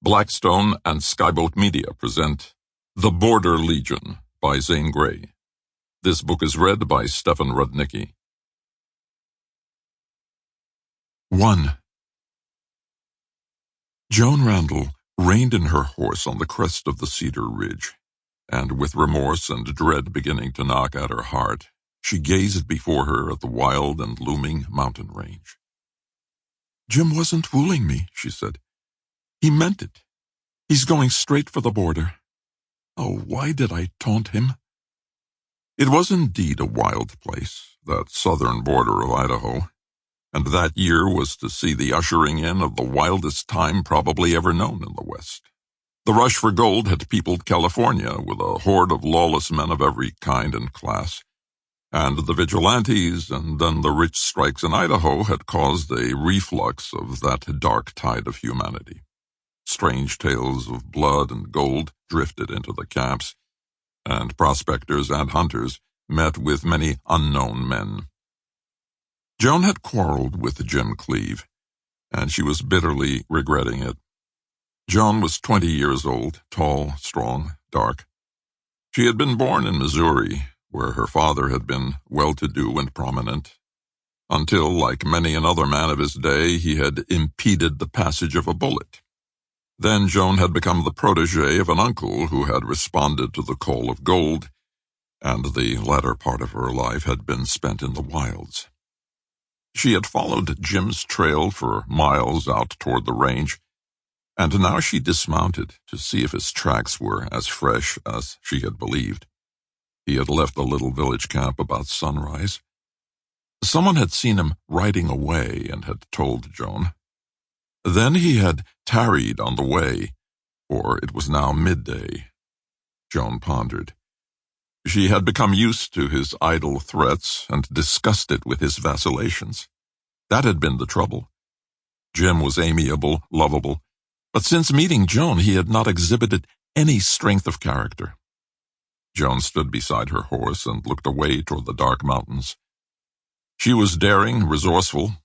Blackstone and Skyboat Media present The Border Legion by Zane Grey. This book is read by Stefan Rudnicki. 1. Joan Randall reined in her horse on the crest of the cedar ridge, and with remorse and dread beginning to knock at her heart, she gazed before her at the wild and looming mountain range. "Jim wasn't fooling me," she said. "He meant it. He's going straight for the border. Oh, why did I taunt him?" It was indeed a wild place, that southern border of Idaho, and that year was to see the ushering in of the wildest time probably ever known in the West. The rush for gold had peopled California with a horde of lawless men of every kind and class, and the vigilantes and then the rich strikes in Idaho had caused a reflux of that dark tide of humanity. Strange tales of blood and gold drifted into the camps, and prospectors and hunters met with many unknown men. Joan had quarreled with Jim Cleve, and she was bitterly regretting it. Joan was 20 years old, tall, strong, dark. She had been born in Missouri, where her father had been well-to-do and prominent, until, like many another man of his day, he had impeded the passage of a bullet. Then Joan had become the protégée of an uncle who had responded to the call of gold, and the latter part of her life had been spent in the wilds. She had followed Jim's trail for miles out toward the range, and now she dismounted to see if his tracks were as fresh as she had believed. He had left the little village camp about sunrise. Someone had seen him riding away and had told Joan. Then he had tarried on the way, for it was now midday. Joan pondered. She had become used to his idle threats and disgusted with his vacillations. That had been the trouble. Jim was amiable, lovable, but since meeting Joan he had not exhibited any strength of character. Joan stood beside her horse and looked away toward the dark mountains. She was daring, resourceful,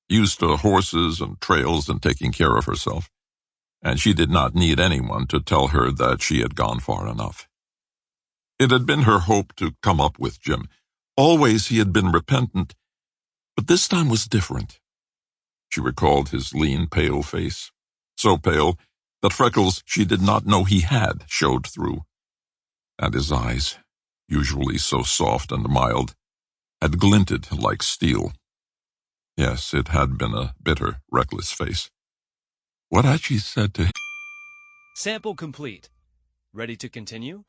used to horses and trails and taking care of herself, and she did not need anyone to tell her that she had gone far enough. It had been her hope to come up with Jim. Always he had been repentant, but this time was different. She recalled his lean, pale face, so pale that freckles she did not know he had showed through, and his eyes, usually so soft and mild, had glinted like steel. Yes, it had been a bitter, reckless face. What had she said to him? Sample complete. Ready to continue?